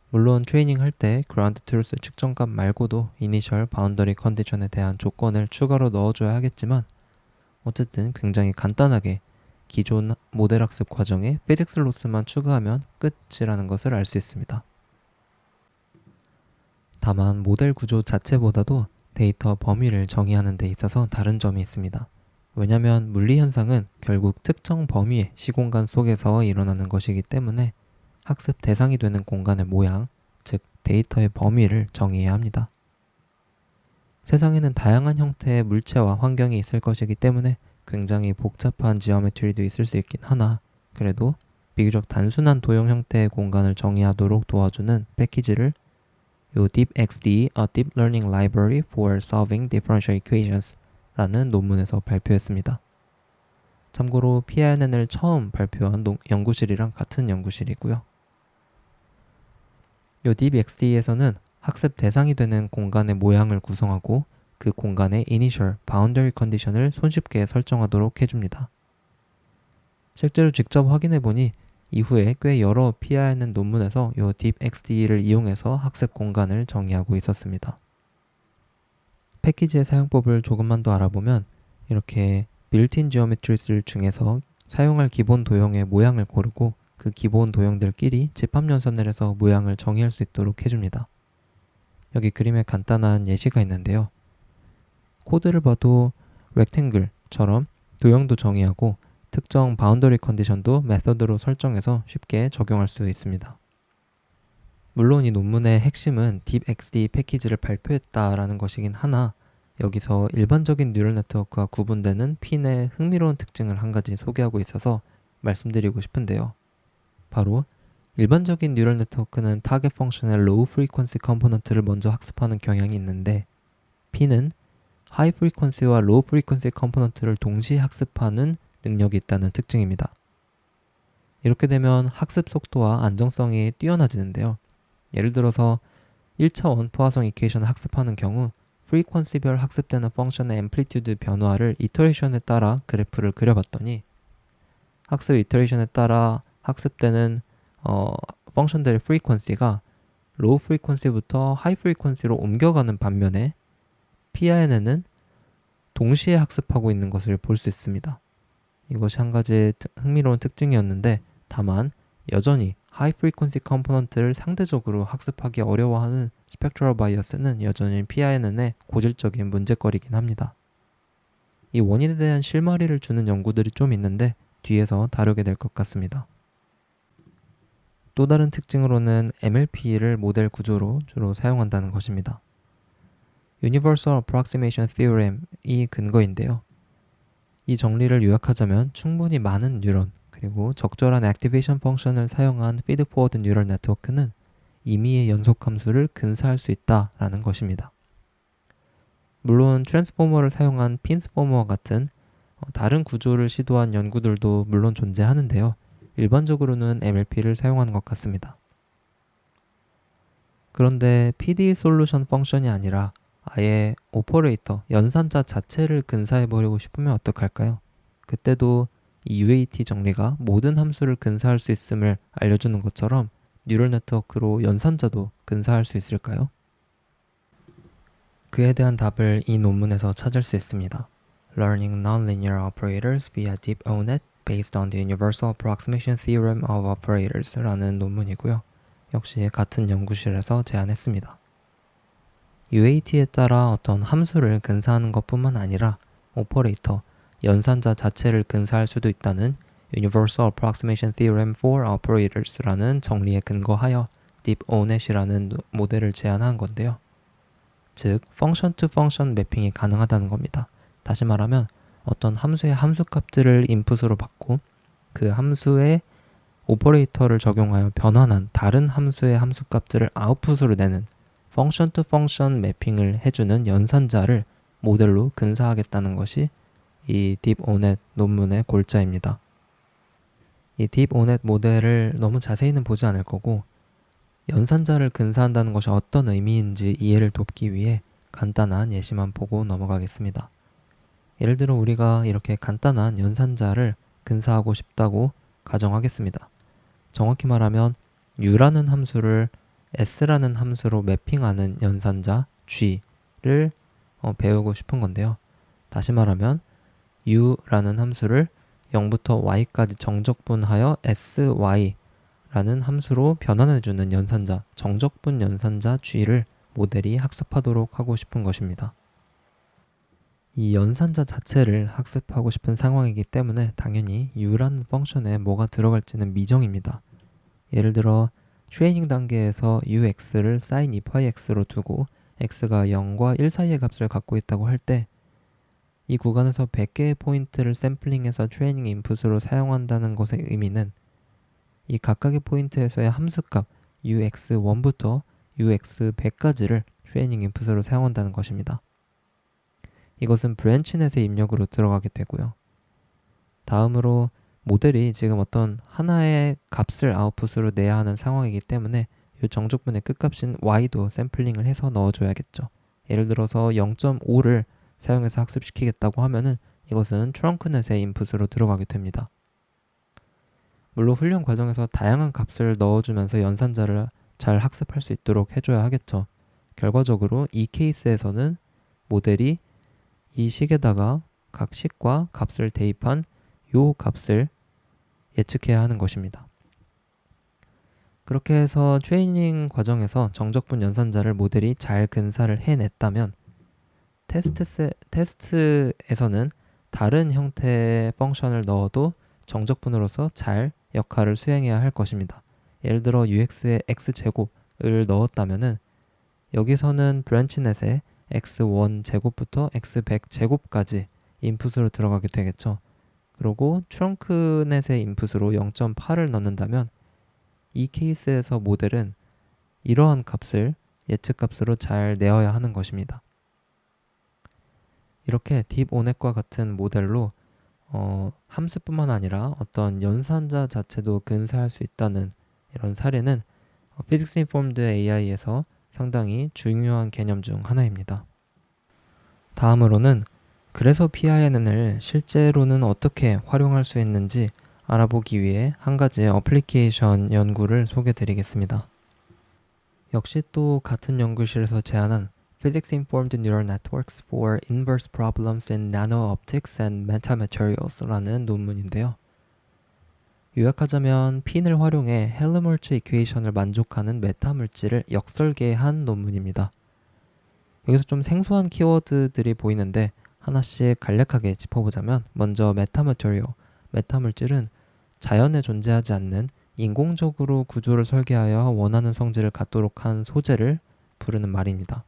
물론 트레이닝 할 때 그라운드 트루스 측정값 말고도 이니셜 바운더리 컨디션에 대한 조건을 추가로 넣어줘야 하겠지만 어쨌든 굉장히 간단하게 기존 모델 학습 과정에 피직스 로스만 추가하면 끝이라는 것을 알 수 있습니다. 다만 모델 구조 자체보다도 데이터 범위를 정의하는 데 있어서 다른 점이 있습니다. 왜냐하면 물리 현상은 결국 특정 범위의 시공간 속에서 일어나는 것이기 때문에 학습 대상이 되는 공간의 모양, 즉 데이터의 범위를 정의해야 합니다. 세상에는 다양한 형태의 물체와 환경이 있을 것이기 때문에 굉장히 복잡한 지오메트리도 있을 수 있긴 하나 그래도 비교적 단순한 도형 형태의 공간을 정의하도록 도와주는 패키지를 요 DeepXD, a Deep Learning Library for Solving Differential Equations 라는 논문에서 발표했습니다. 참고로 PINN을 처음 발표한 연구실이랑 같은 연구실이고요. 요 DeepXD에서는 학습 대상이 되는 공간의 모양을 구성하고 그 공간의 Initial Boundary Condition을 손쉽게 설정하도록 해줍니다. 실제로 직접 확인해보니 이후에 꽤 여러 PINN 논문에서 요 DeepXD를 이용해서 학습 공간을 정의하고 있었습니다. 패키지의 사용법을 조금만 더 알아보면 이렇게 빌트인 지오메트리스 중에서 사용할 기본 도형의 모양을 고르고 그 기본 도형들끼리 집합연산을 해서 모양을 정의할 수 있도록 해줍니다. 여기 그림에 간단한 예시가 있는데요. 코드를 봐도 렉탱글처럼 도형도 정의하고 특정 바운더리 컨디션도 메서드로 설정해서 쉽게 적용할 수 있습니다. 물론 이 논문의 핵심은 DeepXD 패키지를 발표했다라는 것이긴 하나 여기서 일반적인 뉴럴 네트워크와 구분되는 핀의 흥미로운 특징을 한 가지 소개하고 있어서 말씀드리고 싶은데요. 바로 일반적인 뉴럴 네트워크는 타겟 펑션의 로우 프리퀀시 컴포넌트를 먼저 학습하는 경향이 있는데 핀은 하이 프리퀀시와 로우 프리퀀시 컴포넌트를 동시에 학습하는 능력이 있다는 특징입니다. 이렇게 되면 학습 속도와 안정성이 뛰어나지는데요. 예를 들어서 1차원 포화성 이퀘이션을 학습하는 경우 프리퀀시별 학습되는 펑션의 앰플리튜드 변화를 이터레이션에 따라 그래프를 그려봤더니 학습 이터레이션에 따라 학습되는 펑션들의 프리퀀시가 로우 프리퀀시부터 하이 프리퀀시로 옮겨가는 반면에 PINN은 동시에 학습하고 있는 것을 볼 수 있습니다. 이것이 한 가지 흥미로운 특징이었는데 다만 여전히 하이 프리퀀시 컴포넌트를 상대적으로 학습하기 어려워하는 스펙트럴 바이어스는 여전히 PINN의 고질적인 문제거리긴 합니다. 이 원인에 대한 실마리를 주는 연구들이 좀 있는데 뒤에서 다루게 될 것 같습니다. 또 다른 특징으로는 MLP를 모델 구조로 주로 사용한다는 것입니다. Universal Approximation Theorem이 근거인데요. 이 정리를 요약하자면 충분히 많은 뉴런 그리고 적절한 액티베이션 펑션을 사용한 피드포워드 뉴럴 네트워크는 임의의 연속 함수를 근사할 수 있다라는 것입니다. 물론 트랜스포머를 사용한 핀스포머와 같은 다른 구조를 시도한 연구들도 물론 존재하는데요. 일반적으로는 MLP를 사용하는 것 같습니다. 그런데 PD 솔루션 펑션이 아니라 아예 오퍼레이터, 연산자 자체를 근사해버리고 싶으면 어떡할까요? 그때도 이 UAT 정리가 모든 함수를 근사할 수 있음을 알려주는 것처럼 뉴럴 네트워크로 연산자도 근사할 수 있을까요? 그에 대한 답을 이 논문에서 찾을 수 있습니다. Learning Nonlinear Operators via Deep O-Net based on the Universal Approximation Theorem of Operators 라는 논문이고요. 역시 같은 연구실에서 제안했습니다. UAT에 따라 어떤 함수를 근사하는 것뿐만 아니라 오퍼레이터, 연산자 자체를 근사할 수도 있다는 Universal Approximation Theorem for Operators라는 정리에 근거하여 Deep O-Net이라는 모델을 제안한 건데요. 즉, 펑션 투 펑션 매핑이 가능하다는 겁니다. 다시 말하면 어떤 함수의 함수값들을 인풋으로 받고 그 함수의 오퍼레이터를 적용하여 변환한 다른 함수의 함수값들을 아웃풋으로 내는 펑션 투 펑션 매핑을 해주는 연산자를 모델로 근사하겠다는 것이 이 Deep O-Net 논문의 골자입니다. 이 Deep O-Net 모델을 너무 자세히는 보지 않을 거고 연산자를 근사한다는 것이 어떤 의미인지 이해를 돕기 위해 간단한 예시만 보고 넘어가겠습니다. 예를 들어 우리가 이렇게 간단한 연산자를 근사하고 싶다고 가정하겠습니다. 정확히 말하면 U라는 함수를 S라는 함수로 매핑하는 연산자 G를 배우고 싶은 건데요. 다시 말하면 U라는 함수를 0부터 Y까지 정적분하여 SY라는 함수로 변환해주는 연산자, 정적분 연산자 G를 모델이 학습하도록 하고 싶은 것입니다. 이 연산자 자체를 학습하고 싶은 상황이기 때문에 당연히 U라는 펑션에 뭐가 들어갈지는 미정입니다. 예를 들어 트레이닝 단계에서 UX를 sin 2πx로 두고 x가 0과 1 사이의 값을 갖고 있다고 할 때 이 구간에서 100개의 포인트를 샘플링해서 트레이닝 인풋으로 사용한다는 것의 의미는 이 각각의 포인트에서의 함수값 UX1부터 UX100까지를 트레이닝 인풋으로 사용한다는 것입니다. 이것은 브랜치넷의 입력으로 들어가게 되고요. 다음으로 모델이 지금 어떤 하나의 값을 아웃풋으로 내야 하는 상황이기 때문에 이 정적분의 끝값인 y도 샘플링을 해서 넣어줘야겠죠. 예를 들어서 0.5를 사용해서 학습시키겠다고 하면은 이것은 트렁크넷의 인풋으로 들어가게 됩니다. 물론 훈련 과정에서 다양한 값을 넣어주면서 연산자를 잘 학습할 수 있도록 해줘야 하겠죠. 결과적으로 이 케이스에서는 모델이 이 식에다가 각 식과 값을 대입한 요 값을 예측해야 하는 것입니다. 그렇게 해서 트레이닝 과정에서 정적분 연산자를 모델이 잘 근사를 해냈다면 테스트에서는 다른 형태의 펑션을 넣어도 정적분으로서 잘 역할을 수행해야 할 것입니다. 예를 들어 UX의 x제곱을 넣었다면은 여기서는 브랜치넷에 x1 제곱부터 x100 제곱까지 인풋으로 들어가게 되겠죠. 그리고 트렁크넷의 인풋으로 0.8을 넣는다면 이 케이스에서 모델은 이러한 값을 예측값으로 잘 내어야 하는 것입니다. 이렇게 딥 오넷과 같은 모델로 함수뿐만 아니라 어떤 연산자 자체도 근사할 수 있다는 이런 사례는 Physics Informed AI에서 상당히 중요한 개념 중 하나입니다. 다음으로는 그래서 PINN을 실제로는 어떻게 활용할 수 있는지 알아보기 위해 한 가지 어플리케이션 연구를 소개해 드리겠습니다. 역시 또 같은 연구실에서 제안한 Physics Informed Neural Networks for Inverse Problems in Nano-Optics and Metamaterials 라는 논문인데요. 요약하자면 핀을 활용해 헬름홀츠 이퀘이션을 만족하는 메타물질을 역설계한 논문입니다. 여기서 좀 생소한 키워드들이 보이는데 하나씩 간략하게 짚어보자면 먼저 메타물질은 자연에 존재하지 않는 인공적으로 구조를 설계하여 원하는 성질을 갖도록 한 소재를 부르는 말입니다.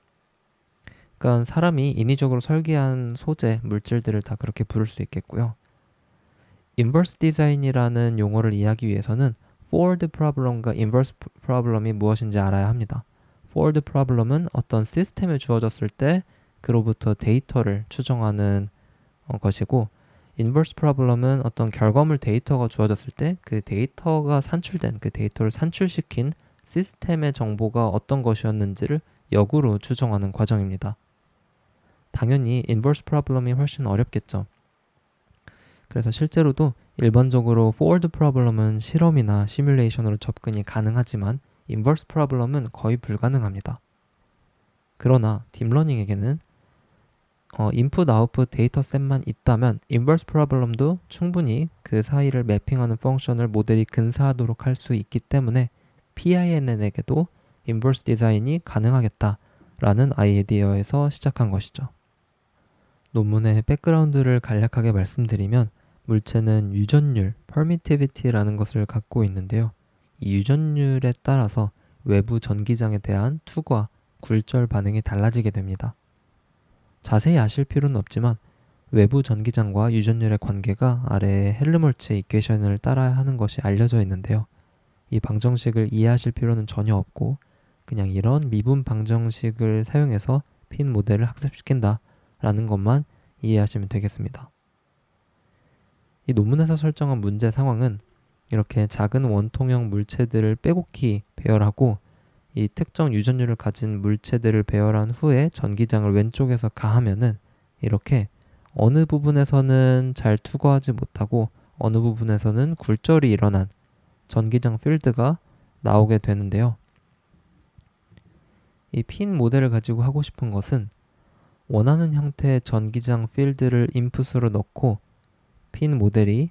그러니까 사람이 인위적으로 설계한 소재, 물질들을 다 그렇게 부를 수 있겠고요. 인버스 디자인이라는 용어를 이해하기 위해서는 forward problem과 inverse problem이 무엇인지 알아야 합니다. forward problem은 어떤 시스템에 주어졌을 때 그로부터 데이터를 추정하는 것이고, inverse problem은 어떤 결과물 데이터가 주어졌을 때 그 데이터가 산출된, 그 데이터를 산출시킨 시스템의 정보가 어떤 것이었는지를 역으로 추정하는 과정입니다. 당연히 inverse problem이 훨씬 어렵겠죠. 그래서 실제로도 일반적으로 forward problem은 실험이나 시뮬레이션으로 접근이 가능하지만 inverse problem은 거의 불가능합니다. 그러나 딥러닝에게는 인풋 아웃풋 데이터셋만 있다면 inverse problem도 충분히 그 사이를 매핑하는 펑션을 모델이 근사하도록 할 수 있기 때문에 PINN에게도 inverse 디자인이 가능하겠다라는 아이디어에서 시작한 것이죠. 논문의 백그라운드를 간략하게 말씀드리면 물체는 유전율, permittivity라는 것을 갖고 있는데요. 이 유전율에 따라서 외부 전기장에 대한 투과, 굴절 반응이 달라지게 됩니다. 자세히 아실 필요는 없지만 외부 전기장과 유전율의 관계가 아래의 헬름홀츠 이퀘이션을 따라야 하는 것이 알려져 있는데요. 이 방정식을 이해하실 필요는 전혀 없고 그냥 이런 미분 방정식을 사용해서 핀 모델을 학습시킨다 라는 것만 이해하시면 되겠습니다. 이 논문에서 설정한 문제 상황은 이렇게 작은 원통형 물체들을 빼곡히 배열하고 이 특정 유전율을 가진 물체들을 배열한 후에 전기장을 왼쪽에서 가하면은 이렇게 어느 부분에서는 잘 투과하지 못하고 어느 부분에서는 굴절이 일어난 전기장 필드가 나오게 되는데요. 이 핀 모델을 가지고 하고 싶은 것은 원하는 형태의 전기장 필드를 인풋으로 넣고 핀 모델이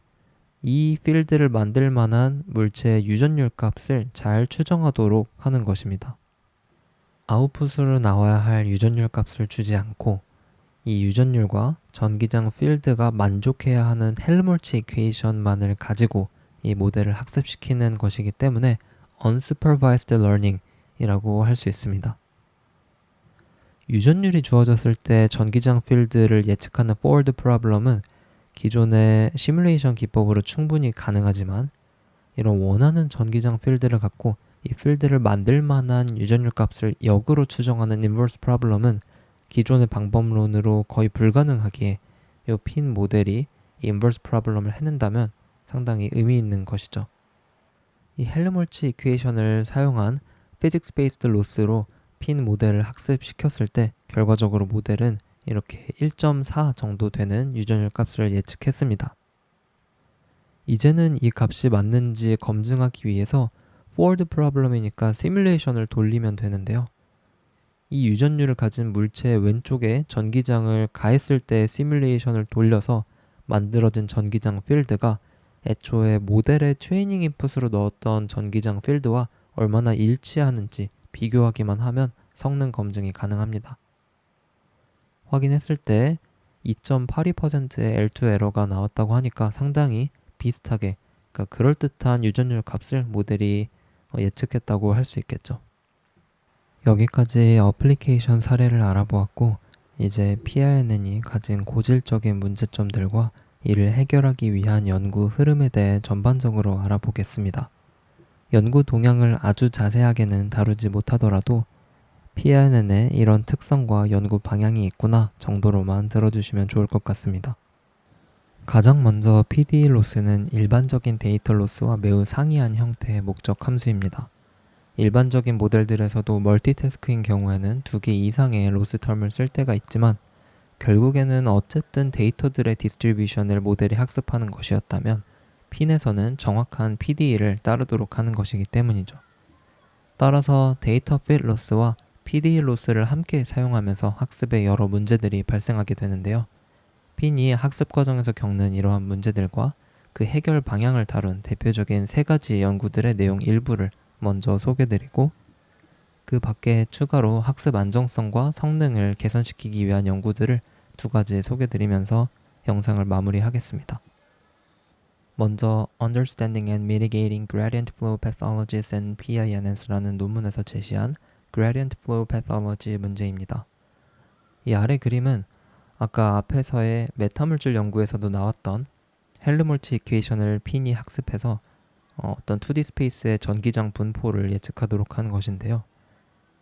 이 필드를 만들 만한 물체의 유전율 값을 잘 추정하도록 하는 것입니다. 아웃풋으로 나와야 할 유전율 값을 주지 않고 이 유전율과 전기장 필드가 만족해야 하는 헬름홀츠 이퀘이션만을 가지고 이 모델을 학습시키는 것이기 때문에 unsupervised learning이라고 할 수 있습니다. 유전율이 주어졌을 때 전기장 필드를 예측하는 forward problem은 기존의 시뮬레이션 기법으로 충분히 가능하지만 이런 원하는 전기장 필드를 갖고 이 필드를 만들 만한 유전율 값을 역으로 추정하는 inverse problem은 기존의 방법론으로 거의 불가능하기에 이 핀 모델이 이 inverse problem을 해낸다면 상당히 의미 있는 것이죠. 이 헬름홀츠 이퀘이션을 사용한 physics-based loss로 핀 모델을 학습시켰을 때 결과적으로 모델은 이렇게 1.4 정도 되는 유전율 값을 예측했습니다. 이제는 이 값이 맞는지 검증하기 위해서 forward problem이니까 시뮬레이션을 돌리면 되는데요. 이 유전율을 가진 물체의 왼쪽에 전기장을 가했을 때 시뮬레이션을 돌려서 만들어진 전기장 필드가 애초에 모델의 트레이닝 인풋으로 넣었던 전기장 필드와 얼마나 일치하는지 비교하기만 하면 성능 검증이 가능합니다. 확인했을 때 2.82%의 L2 에러가 나왔다고 하니까 상당히 비슷하게, 그러니까 그럴듯한 유전율 값을 모델이 예측했다고 할 수 있겠죠. 여기까지 어플리케이션 사례를 알아보았고 이제 PINN이 가진 고질적인 문제점들과 이를 해결하기 위한 연구 흐름에 대해 전반적으로 알아보겠습니다. 연구 동향을 아주 자세하게는 다루지 못하더라도 PINN에 이런 특성과 연구 방향이 있구나 정도로만 들어주시면 좋을 것 같습니다. 가장 먼저 PDE 로스는 일반적인 데이터 로스와 매우 상이한 형태의 목적 함수입니다. 일반적인 모델들에서도 멀티태스크인 경우에는 2개 이상의 로스 텀을 쓸 때가 있지만 결국에는 어쨌든 데이터들의 디스트리뷰션을 모델이 학습하는 것이었다면 핀에서는 정확한 PDE를 따르도록 하는 것이기 때문이죠. 따라서 데이터 필 로스와 PDE 로스를 함께 사용하면서 학습에 여러 문제들이 발생하게 되는데요. 핀이 학습 과정에서 겪는 이러한 문제들과 그 해결 방향을 다룬 대표적인 3가지 연구들의 내용 일부를 먼저 소개드리고 그 밖에 추가로 학습 안정성과 성능을 개선시키기 위한 연구들을 2가지 소개드리면서 영상을 마무리하겠습니다. 먼저 Understanding and Mitigating Gradient Flow Pathologies in PINNs라는 논문에서 제시한 Gradient Flow Pathology 문제입니다. 이 아래 그림은 아까 앞에서의 메타물질 연구에서도 나왔던 헬름홀츠 이퀘이션을 핀이 학습해서 어떤 2D 스페이스의 전기장 분포를 예측하도록 한 것인데요.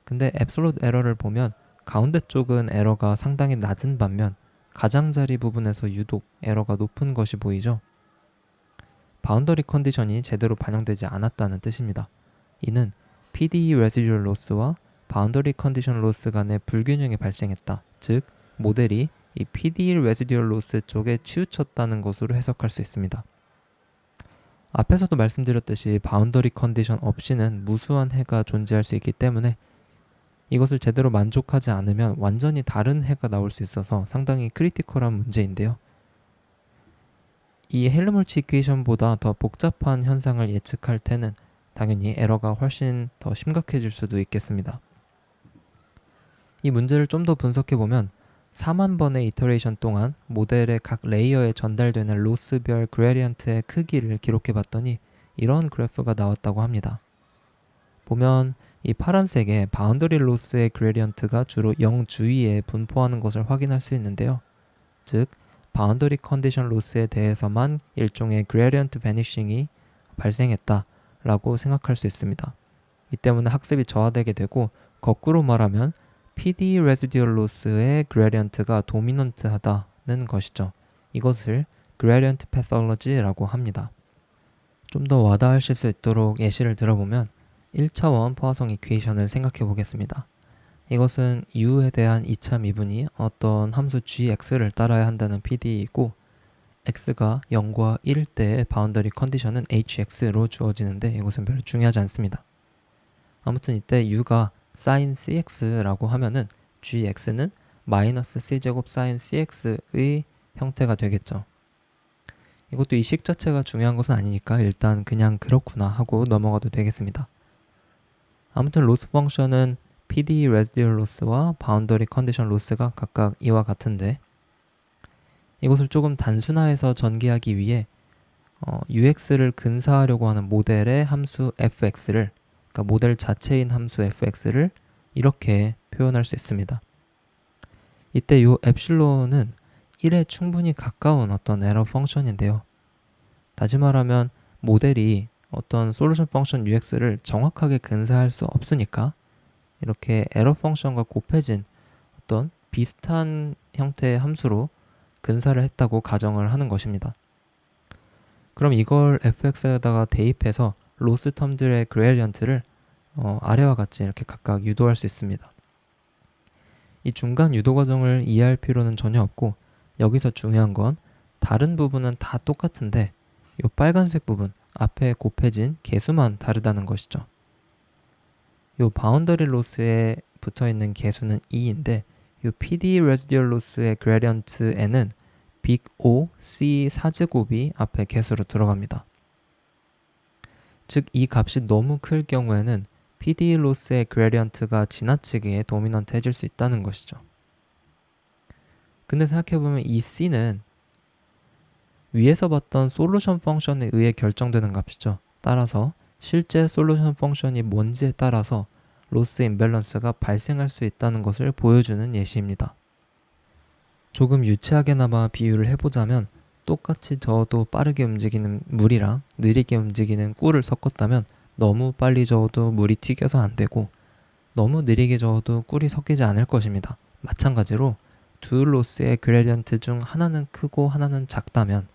근데 앱솔루트 에러를 보면 가운데 쪽은 에러가 상당히 낮은 반면 가장자리 부분에서 유독 에러가 높은 것이 보이죠. 바운더리 컨디션이 제대로 반영되지 않았다는 뜻입니다. 이는 PDE 레시듀얼 로스와 바운더리 컨디션 로스 간의 불균형이 발생했다. 즉, 모델이 이 PDE 레시듀얼 로스 쪽에 치우쳤다는 것으로 해석할 수 있습니다. 앞에서도 말씀드렸듯이 바운더리 컨디션 없이는 무수한 해가 존재할 수 있기 때문에 이것을 제대로 만족하지 않으면 완전히 다른 해가 나올 수 있어서 상당히 크리티컬한 문제인데요. 이 헬름홀츠 이퀘이션보다 더 복잡한 현상을 예측할 때는 당연히 에러가 훨씬 더 심각해질 수도 있겠습니다. 이 문제를 좀 더 분석해보면 4만 번의 이터레이션 동안 모델의 각 레이어에 전달되는 로스별 그레디언트의 크기를 기록해봤더니 이런 그래프가 나왔다고 합니다. 보면 이 파란색의 바운더리 로스의 그레디언트가 주로 0 주위에 분포하는 것을 확인할 수 있는데요. 즉, 바운더리 컨디션 로스에 대해서만 일종의 그레디언트 베니싱이 발생했다라고 생각할 수 있습니다. 이 때문에 학습이 저하되게 되고 거꾸로 말하면 PD 레시듀얼 로스의 그레디언트가 도미넌트하다는 것이죠. 이것을 그레디언트 패솔로지라고 합니다. 좀 더 와닿으실 수 있도록 예시를 들어보면 1차원 포화성 이퀘이션을 생각해 보겠습니다. 이것은 U에 대한 2차 미분이 어떤 함수 gx를 따라야 한다는 PDE이고 x가 0과 1 때의 바운더리 컨디션은 hx로 주어지는데 이것은 별로 중요하지 않습니다. 아무튼 이때 U가 sin cx라고 하면은 gx는 마이너스 c제곱 sin cx의 형태가 되겠죠. 이것도 이 식 자체가 중요한 것은 아니니까 일단 그냥 그렇구나 하고 넘어가도 되겠습니다. 아무튼 로스 펑션은 PD 레시듀얼 로스와 바운더리 컨디션 로스가 각각 이와 같은데 이것을 조금 단순화해서 전개하기 위해 UX를 근사하려고 하는 모델의 함수 fx를 그러니까 모델 자체인 함수 fx를 이렇게 표현할 수 있습니다. 이때 이 엡실론은 1에 충분히 가까운 어떤 에러 펑션인데요. 다시 말하면 모델이 어떤 솔루션 펑션 UX를 정확하게 근사할 수 없으니까 이렇게 에러 펑션과 곱해진 어떤 비슷한 형태의 함수로 근사를 했다고 가정을 하는 것입니다. 그럼 이걸 fx에다가 대입해서 로스 텀들의 그레디언트를 아래와 같이 이렇게 각각 유도할 수 있습니다. 이 중간 유도 과정을 이해할 필요는 전혀 없고 여기서 중요한 건 다른 부분은 다 똑같은데 이 빨간색 부분 앞에 곱해진 개수만 다르다는 것이죠. 이 바운더리 로스에 붙어있는 개수는 2인데 이 PD 레시듀얼 로스의 그레디언트에는 빅 O, C 4제곱이 앞에 개수로 들어갑니다. 즉 이 값이 너무 클 경우에는 PD 로스의 그레디언트가 지나치게 도미넌트해질 수 있다는 것이죠. 근데 생각해보면 이 C는 위에서 봤던 솔루션 펑션에 의해 결정되는 값이죠. 따라서 실제 솔루션 펑션이 뭔지에 따라서 로스 임밸런스가 발생할 수 있다는 것을 보여주는 예시입니다. 조금 유치하게나마 비유를 해보자면 똑같이 저어도 빠르게 움직이는 물이랑 느리게 움직이는 꿀을 섞었다면 너무 빨리 저어도 물이 튀겨서 안 되고 너무 느리게 저어도 꿀이 섞이지 않을 것입니다. 마찬가지로 두 로스의 그레디언트 중 하나는 크고 하나는 작다면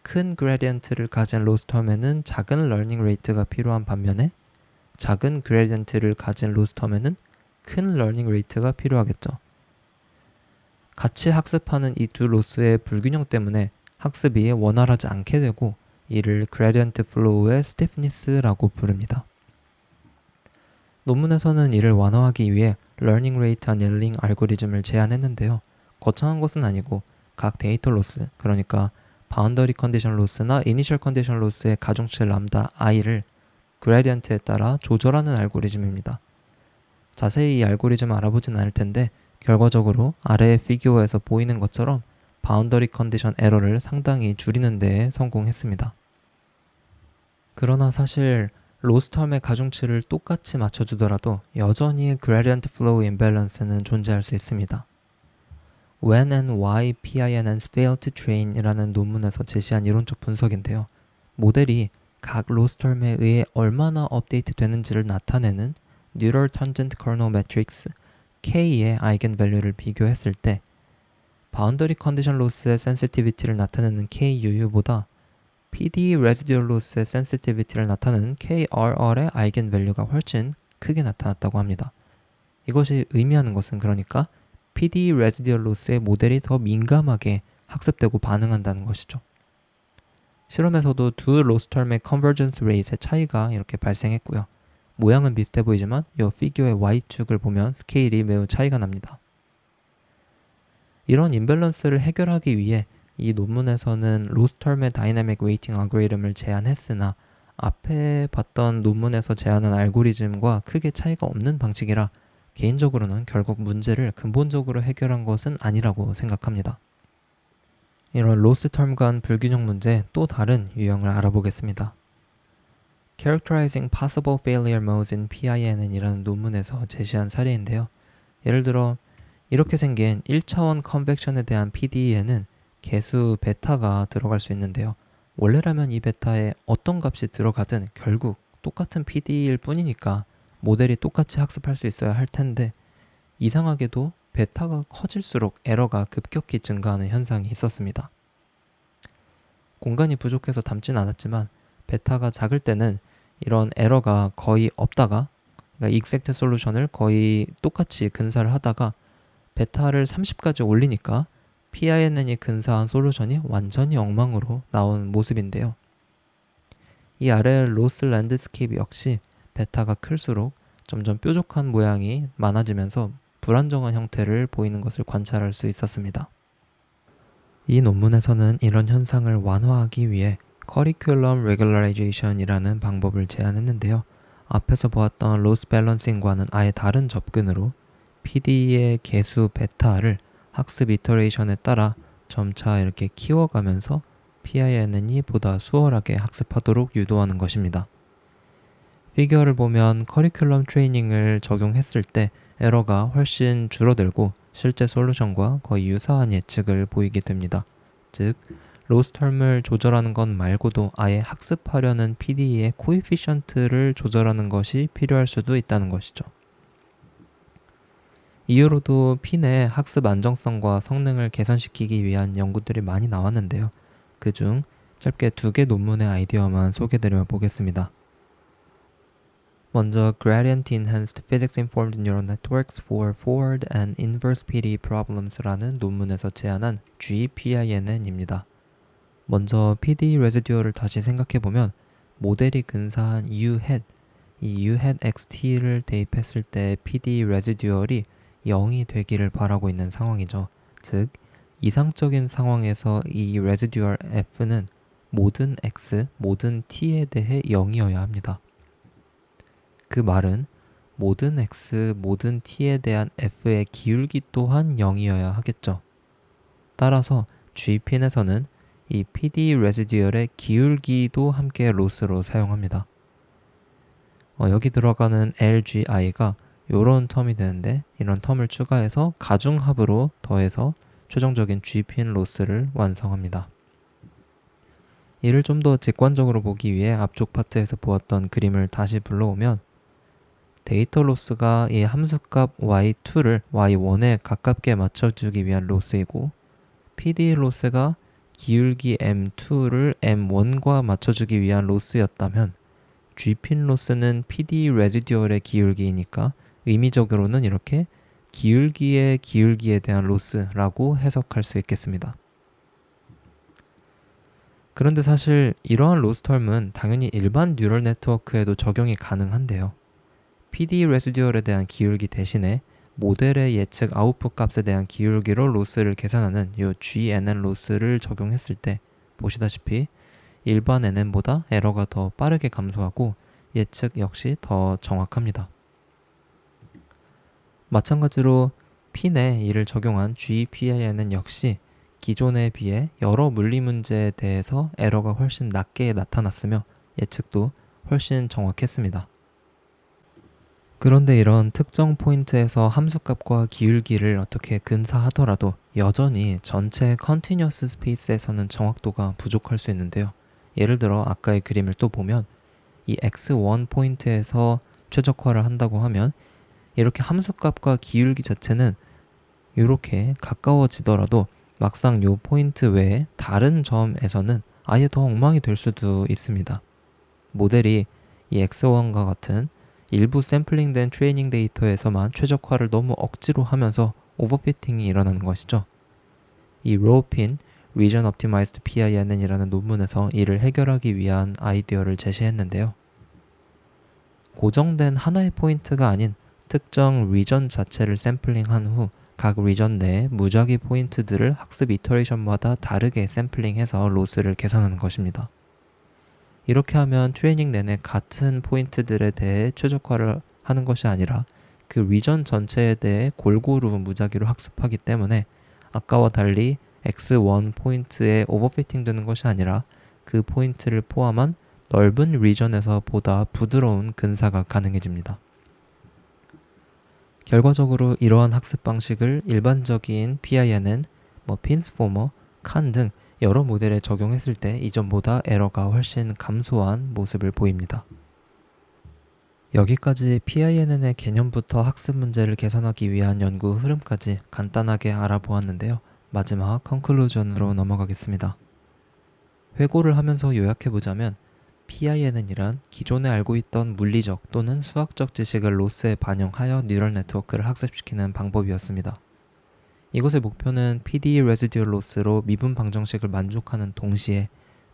큰 그레디언트를 가진 로스 텀에는 작은 러닝 레이트가 필요한 반면에 작은 그레디언트를 가진 로스 텀에는 큰 러닝 레이트가 필요하겠죠. 같이 학습하는 이 두 로스의 불균형 때문에 학습이 원활하지 않게 되고 이를 그레디언트 플로우의 스티프니스라고 부릅니다. 논문에서는 이를 완화하기 위해 러닝 레이트 어닐링 알고리즘을 제안했는데요. 거창한 것은 아니고 각 데이터 로스, 그러니까 바운더리 컨디션 로스나 이니셜 컨디션 로스의 가중치 람다 i를 그레디언트에 따라 조절하는 알고리즘입니다. 자세히 이 알고리즘을 알아보진 않을 텐데 결과적으로 아래의 피규어에서 보이는 것처럼 바운더리 컨디션 에러를 상당히 줄이는 데에 성공했습니다. 그러나 사실 로스 텀의 가중치를 똑같이 맞춰주더라도 여전히 그레디언트 플로우 임밸런스는 존재할 수 있습니다. When and Why PINNs Fail to Train이라는 논문에서 제시한 이론적 분석인데요. 모델이 각 로스텀에 의해 얼마나 업데이트 되는지를 나타내는 Neural Tangent Kernel Matrix K의 아이겐밸류를 비교했을 때 바운더리 컨디션 로스의 센시티비티를 나타내는 KUU보다 PD Residual Loss의 센시티비티를 나타내는 KRR의 아이겐밸류가 훨씬 크게 나타났다고 합니다. 이것이 의미하는 것은 그러니까 PD Residual Loss의 모델이 더 민감하게 학습되고 반응한다는 것이죠. 실험에서도 두 로스텀의 컨버전스 레이트의 차이가 이렇게 발생했고요. 모양은 비슷해 보이지만 이 피규어의 Y축을 보면 스케일이 매우 차이가 납니다. 이런 임밸런스를 해결하기 위해 이 논문에서는 로스텀의 다이내믹 웨이팅 알고리즘을 제안했으나 앞에 봤던 논문에서 제안한 알고리즘과 크게 차이가 없는 방식이라 개인적으로는 결국 문제를 근본적으로 해결한 것은 아니라고 생각합니다. 이런 로스텀 간 불균형 문제의 또 다른 유형을 알아보겠습니다. Characterizing Possible Failure Modes in PINN 이라는 논문에서 제시한 사례인데요. 예를 들어 이렇게 생긴 1차원 컨벡션에 대한 PDE에는 개수 베타가 들어갈 수 있는데요. 원래라면 이 베타에 어떤 값이 들어가든 결국 똑같은 PDE일 뿐이니까 모델이 똑같이 학습할 수 있어야 할 텐데 이상하게도 베타가 커질수록 에러가 급격히 증가하는 현상이 있었습니다. 공간이 부족해서 담진 않았지만 베타가 작을 때는 이런 에러가 거의 없다가 그러니까 익섹트 솔루션을 거의 똑같이 근사를 하다가 베타를 30까지 올리니까 PINN이 근사한 솔루션이 완전히 엉망으로 나온 모습인데요. 이 아래 로스 랜드스케이프 역시 베타가 클수록 점점 뾰족한 모양이 많아지면서 불안정한 형태를 보이는 것을 관찰할 수 있었습니다. 이 논문에서는 이런 현상을 완화하기 위해 Curriculum Regularization 이라는 방법을 제안했는데요. 앞에서 보았던 로스 밸런싱과는 아예 다른 접근으로 PD의 개수 베타를 학습 이터레이션에 따라 점차 이렇게 키워가면서 PINN이 보다 수월하게 학습하도록 유도하는 것입니다. 피규어를 보면 커리큘럼 트레이닝을 적용했을 때 에러가 훨씬 줄어들고 실제 솔루션과 거의 유사한 예측을 보이게 됩니다. 즉, 로스텀을 조절하는 것 말고도 아예 학습하려는 PD의 코에피션트를 조절하는 것이 필요할 수도 있다는 것이죠. 이후로도 핀의 학습 안정성과 성능을 개선시키기 위한 연구들이 많이 나왔는데요. 그중 짧게 2개 논문의 아이디어만 소개드려 보겠습니다. 먼저 Gradient Enhanced Physics Informed Neural Networks for Forward and Inverse PD Problems라는 논문에서 제안한 GPINN입니다. 먼저 PD 레지듀얼을 다시 생각해보면 모델이 근사한 U-hat, 이 U-hat XT를 대입했을 때 PD 레지듀얼이 0이 되기를 바라고 있는 상황이죠. 즉, 이상적인 상황에서 이 레지듀얼 F는 모든 X, 모든 T에 대해 0이어야 합니다. 그 말은 모든 X, 모든 T에 대한 F의 기울기 또한 0이어야 하겠죠. 따라서 G핀에서는 이 PD 레지듀얼의 기울기도 함께 로스로 사용합니다. 여기 들어가는 LGI가 이런 텀이 되는데 이런 텀을 추가해서 가중합으로 더해서 최종적인 G핀 로스를 완성합니다. 이를 좀 더 직관적으로 보기 위해 앞쪽 파트에서 보았던 그림을 다시 불러오면 데이터 로스가 이 함수값 y2를 y1에 가깝게 맞춰주기 위한 로스이고 PD 로스가 기울기 m2를 m1과 맞춰주기 위한 로스였다면 G핀 로스는 PD 레지듀얼의 기울기이니까 의미적으로는 이렇게 기울기의 기울기에 대한 로스라고 해석할 수 있겠습니다. 그런데 사실 이러한 로스텀은 당연히 일반 뉴럴 네트워크에도 적용이 가능한데요. PD 레지듀얼에 대한 기울기 대신에 모델의 예측 아웃풋 값에 대한 기울기로 로스를 계산하는 이 GNN 로스를 적용했을 때 보시다시피 일반 NN보다 에러가 더 빠르게 감소하고 예측 역시 더 정확합니다. 마찬가지로 핀에 이를 적용한 GPIN은 역시 기존에 비해 여러 물리 문제에 대해서 에러가 훨씬 낮게 나타났으며 예측도 훨씬 정확했습니다. 그런데 이런 특정 포인트에서 함수값과 기울기를 어떻게 근사하더라도 여전히 전체 컨티뉴어스 스페이스에서는 정확도가 부족할 수 있는데요. 예를 들어 아까의 그림을 또 보면 이 x1 포인트에서 최적화를 한다고 하면 이렇게 함수값과 기울기 자체는 이렇게 가까워지더라도 막상 요 포인트 외에 다른 점에서는 아예 더 엉망이 될 수도 있습니다. 모델이 이 x1과 같은 일부 샘플링된 트레이닝 데이터에서만 최적화를 너무 억지로 하면서 오버피팅이 일어나는 것이죠. 이 로우핀 Region Optimized PINN이라는 논문에서 이를 해결하기 위한 아이디어를 제시했는데요. 고정된 하나의 포인트가 아닌 특정 리전 자체를 샘플링한 후 각 리전 내 무작위 포인트들을 학습 이터레이션마다 다르게 샘플링해서 로스를 계산하는 것입니다. 이렇게 하면 트레이닝 내내 같은 포인트들에 대해 최적화를 하는 것이 아니라 그 리전 전체에 대해 골고루 무작위로 학습하기 때문에 아까와 달리 x1 포인트에 오버피팅 되는 것이 아니라 그 포인트를 포함한 넓은 리전에서 보다 부드러운 근사가 가능해집니다. 결과적으로 이러한 학습 방식을 일반적인 PINN, 핀스포머, 칸 등 여러 모델에 적용했을 때 이전보다 에러가 훨씬 감소한 모습을 보입니다. 여기까지 PINN의 개념부터 학습 문제를 개선하기 위한 연구 흐름까지 간단하게 알아보았는데요. 마지막 컨클루전으로 넘어가겠습니다. 회고를 하면서 요약해보자면 PINN이란 기존에 알고 있던 물리적 또는 수학적 지식을 로스에 반영하여 뉴럴 네트워크를 학습시키는 방법이었습니다. 이것의 목표는 PDE 레지듀얼 로스로 미분 방정식을 만족하는 동시에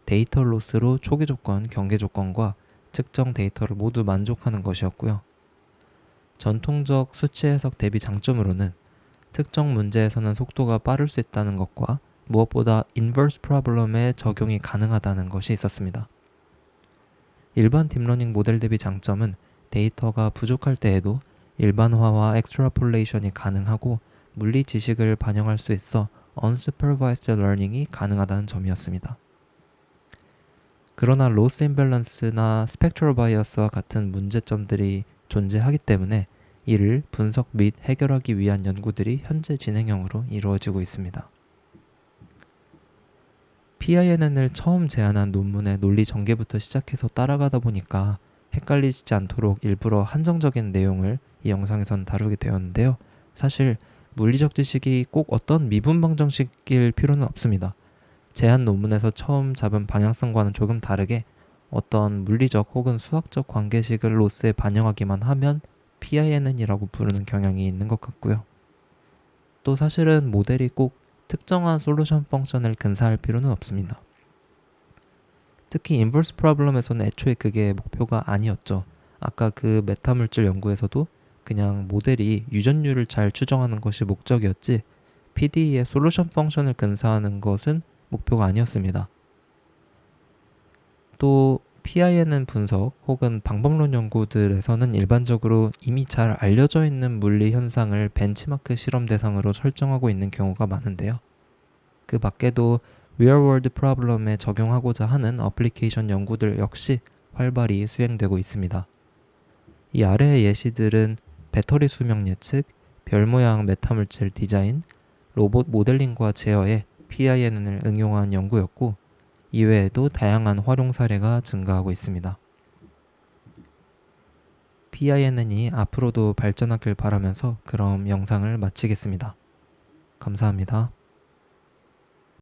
데이터 로스로 초기 조건, 경계 조건과 측정 데이터를 모두 만족하는 것이었고요. 전통적 수치 해석 대비 장점으로는 특정 문제에서는 속도가 빠를 수 있다는 것과 무엇보다 인버스 프로블럼에 적용이 가능하다는 것이 있었습니다. 일반 딥러닝 모델 대비 장점은 데이터가 부족할 때에도 일반화와 엑스트라폴레이션이 가능하고 물리 지식을 반영할 수 있어 unsupervised learning이 가능하다는 점이었습니다. 그러나 로스 임밸런스나 스펙트럴 바이어스와 같은 문제점들이 존재하기 때문에 이를 분석 및 해결하기 위한 연구들이 현재 진행형으로 이루어지고 있습니다. PINN을 처음 제안한 논문의 논리 전개부터 시작해서 따라가다 보니까 헷갈리지 않도록 일부러 한정적인 내용을 이 영상에선 다루게 되었는데요. 사실 물리적 지식이 꼭 어떤 미분 방정식일 필요는 없습니다. 제안 논문에서 처음 잡은 방향성과는 조금 다르게 어떤 물리적 혹은 수학적 관계식을 로스에 반영하기만 하면 PINN이라고 부르는 경향이 있는 것 같고요. 또 사실은 모델이 꼭 특정한 솔루션 펑션을 근사할 필요는 없습니다. 특히 인버스 프로블럼에서는 애초에 그게 목표가 아니었죠. 아까 그 메타물질 연구에서도 그냥 모델이 유전율을 잘 추정하는 것이 목적이었지 PDE의 솔루션 펑션을 근사하는 것은 목표가 아니었습니다. 또 PINN 분석 혹은 방법론 연구들에서는 일반적으로 이미 잘 알려져 있는 물리 현상을 벤치마크 실험 대상으로 설정하고 있는 경우가 많은데요. 그 밖에도 리얼월드 프로블럼에 적용하고자 하는 어플리케이션 연구들 역시 활발히 수행되고 있습니다. 이 아래의 예시들은 배터리 수명 예측, 별 모양 메타물질 디자인, 로봇 모델링과 제어에 PINN을 응용한 연구였고 이외에도 다양한 활용 사례가 증가하고 있습니다. PINN이 앞으로도 발전하길 바라면서 그럼 영상을 마치겠습니다. 감사합니다.